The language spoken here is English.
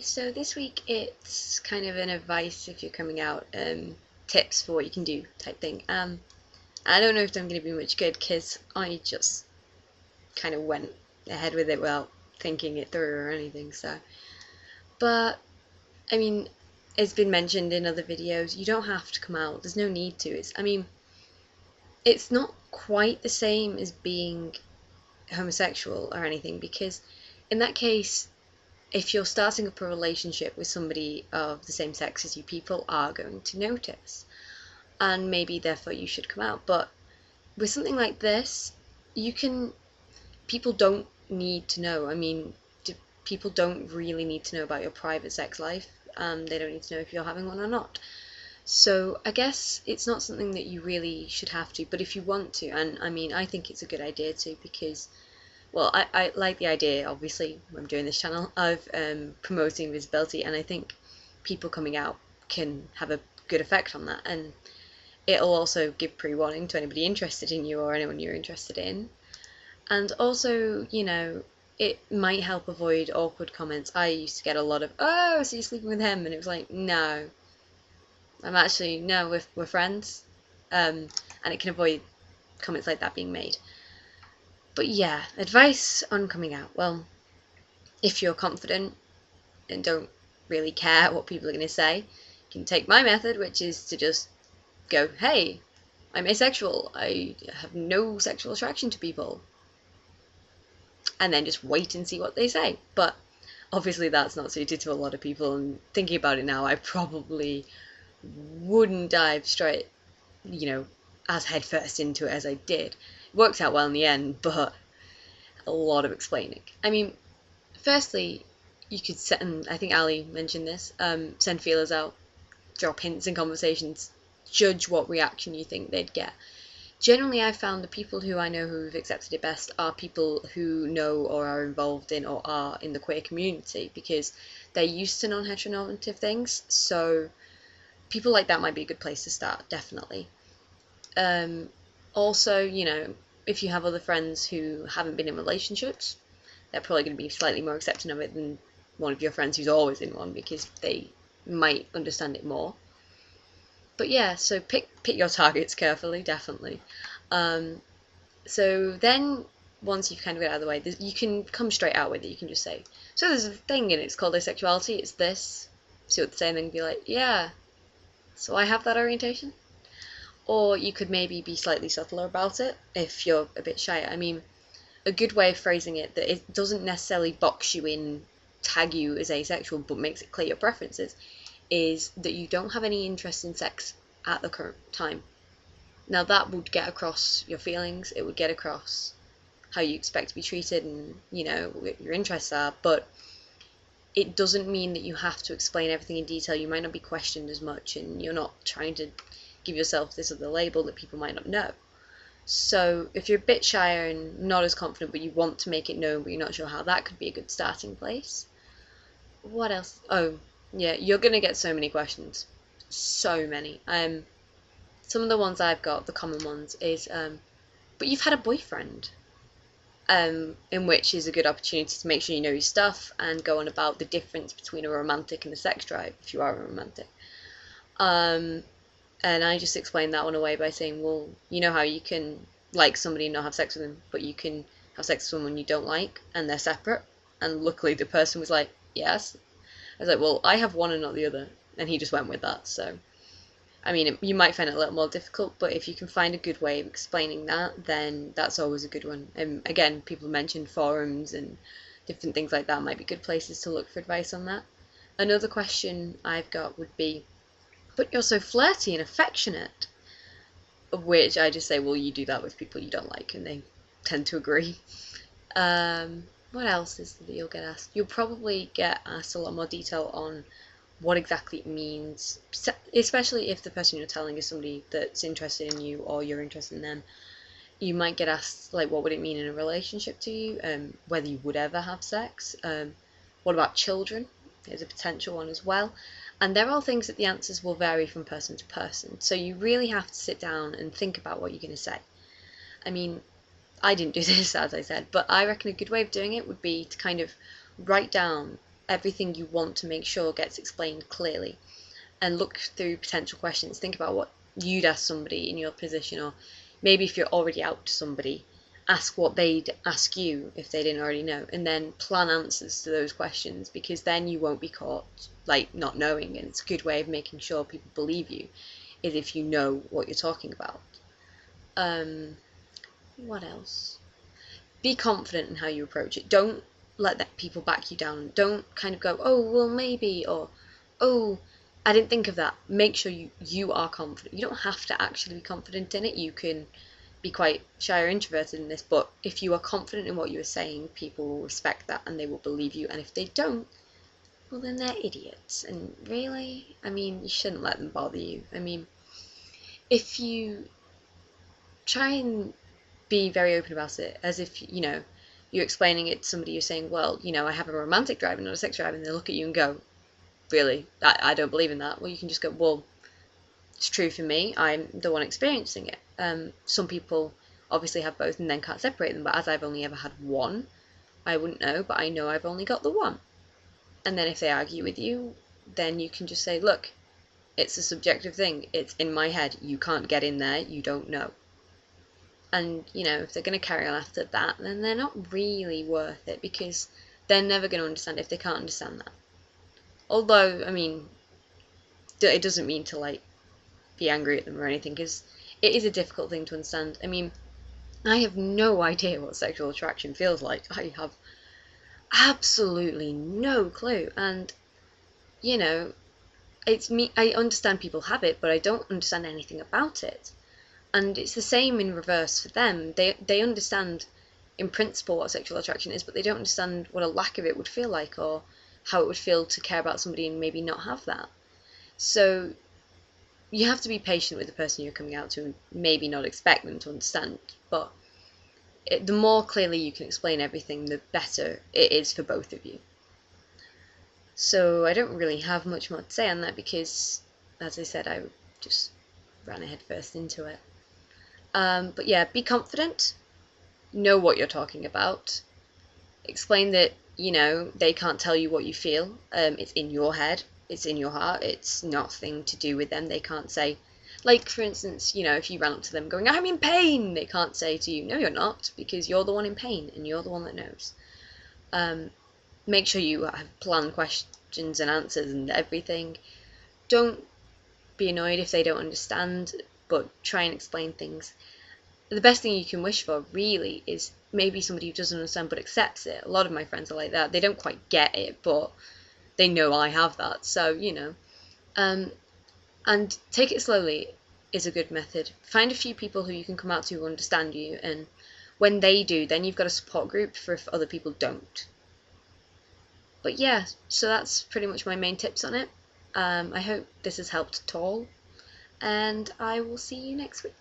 So this week it's kind of an advice if you're coming out, tips for what you can do type thing. I don't know if I'm going to be much good because I just kind of went ahead with it without thinking it through or anything. But I mean, it's been mentioned in other videos. You don't have to come out. There's no need to. It's not quite the same as being homosexual or anything because in that case, if you're starting up a relationship with somebody of the same sex as you, people are going to notice, and maybe therefore you should come out. But with something like this, people don't need to know. People don't really need to know about your private sex life. They don't need to know if you're having one or not. So I guess it's not something that you really should have to, but if you want to, and I think it's a good idea to, because well, I like the idea, obviously, when I'm doing this channel, of promoting visibility, and I think people coming out can have a good effect on that, and it'll also give pre-warning to anybody interested in you or anyone you're interested in, and also, it might help avoid awkward comments. I used to get a lot of, oh, so you're sleeping with him, and it was like, no, we're friends, and it can avoid comments like that being made. But yeah, advice on coming out. Well, if you're confident and don't really care what people are going to say, you can take my method, which is to just go, hey, I'm asexual. I have no sexual attraction to people. And then just wait and see what they say. But obviously that's not suited to a lot of people, and thinking about it now, I probably wouldn't dive straight, as headfirst into it as I did. It worked out well in the end, but a lot of explaining. Firstly, you could set, and I think Ali mentioned this, send feelers out, drop hints in conversations, judge what reaction you think they'd get. Generally, I've found the people who I know who've accepted it best are people who know or are involved in or are in the queer community, because they're used to non-heteronormative things, so people like that might be a good place to start, definitely. Also, if you have other friends who haven't been in relationships, they're probably going to be slightly more accepting of it than one of your friends who's always in one, because they might understand it more. But yeah, so pick your targets carefully, definitely. So then, once you've kind of got it out of the way, you can come straight out with it. You can just say, so there's a thing and it's called asexuality, it's this. See what they say, and then be like, yeah, so I have that orientation. Or you could maybe be slightly subtler about it if you're a bit shy. A good way of phrasing it that it doesn't necessarily box you in, tag you as asexual, but makes it clear your preferences, is that you don't have any interest in sex at the current time. Now that would get across your feelings, it would get across how you expect to be treated and, what your interests are, but it doesn't mean that you have to explain everything in detail. You might not be questioned as much, and you're not trying to give yourself this other label that people might not know. So if you're a bit shyer and not as confident, but you want to make it known, but you're not sure how, that could be a good starting place. What else? Oh, yeah, you're going to get so many questions. So many. Some of the ones I've got, the common ones, is, but you've had a boyfriend. In which is a good opportunity to make sure you know your stuff and go on about the difference between a romantic and a sex drive, if you are a romantic. And I just explained that one away by saying, well, you know how you can like somebody and not have sex with them, but you can have sex with someone you don't like and they're separate. And luckily the person was like, yes. I was like, well, I have one and not the other. And he just went with that. So, you might find it a little more difficult, but if you can find a good way of explaining that, then that's always a good one. And again, people mentioned forums and different things like that might be good places to look for advice on that. Another question I've got would be, but you're so flirty and affectionate. Of which I just say, well, you do that with people you don't like, and they tend to agree. What else is that you'll get asked? You'll probably get asked a lot more detail on what exactly it means, especially if the person you're telling is somebody that's interested in you or you're interested in them. You might get asked, like, what would it mean in a relationship to you, whether you would ever have sex, what about children is a potential one as well. And they're all things that the answers will vary from person to person. So you really have to sit down and think about what you're going to say. I didn't do this, as I said, but I reckon a good way of doing it would be to kind of write down everything you want to make sure gets explained clearly, and look through potential questions. Think about what you'd ask somebody in your position, or maybe if you're already out to somebody, ask what they'd ask you if they didn't already know, and then plan answers to those questions, because then you won't be caught like not knowing. And it's a good way of making sure people believe you is if you know what you're talking about. What else? Be confident in how you approach it. Don't let that people back you down. Don't kind of go, oh well maybe, or oh I didn't think of that. Make sure you are confident. You don't have to actually be confident in it. You can be quite shy or introverted in this, but if you are confident in what you are saying, people will respect that and they will believe you. And if they don't, well then they're idiots. And really, I mean, you shouldn't let them bother you. I mean, if you try and be very open about it, as if, you know, you're explaining it to somebody, you're saying, well, you know, I have a romantic drive and not a sex drive, and they look at you and go, really? I don't believe in that. Well, you can just go, well, it's true for me. I'm the one experiencing it. Some people obviously have both and then can't separate them, but as I've only ever had one, I wouldn't know, but I know I've only got the one. And then if they argue with you, then you can just say, look, it's a subjective thing. It's in my head. You can't get in there. You don't know. And, you know, if they're going to carry on after that, then they're not really worth it, because they're never going to understand if they can't understand that. Although, I mean, it doesn't mean to, like, be angry at them or anything, because it is a difficult thing to understand. I mean, I have no idea what sexual attraction feels like. I have absolutely no clue. And, you know, it's me. I understand people have it, but I don't understand anything about it. And it's the same in reverse for them. They understand in principle what sexual attraction is, but they don't understand what a lack of it would feel like, or how it would feel to care about somebody and maybe not have that. So you have to be patient with the person you're coming out to and maybe not expect them to understand. But the more clearly you can explain everything, the better it is for both of you. So I don't really have much more to say on that, because, as I said, I just ran head first into it. But yeah, be confident, know what you're talking about, explain that, you know, they can't tell you what you feel, it's in your head, it's in your heart, it's nothing to do with them. They can't say, like, for instance, you know, if you ran up to them going, I'm in pain, they can't say to you, no you're not, because you're the one in pain and you're the one that knows. Make sure you have planned questions and answers and everything. Don't be annoyed if they don't understand, but try and explain things. The best thing you can wish for, really, is maybe somebody who doesn't understand but accepts it. A lot of my friends are like that. They don't quite get it, but they know I have that, so, you know. And take it slowly is a good method. Find a few people who you can come out to who understand you, and when they do, then you've got a support group for if other people don't. But yeah, so that's pretty much my main tips on it. I hope this has helped at all, and I will see you next week.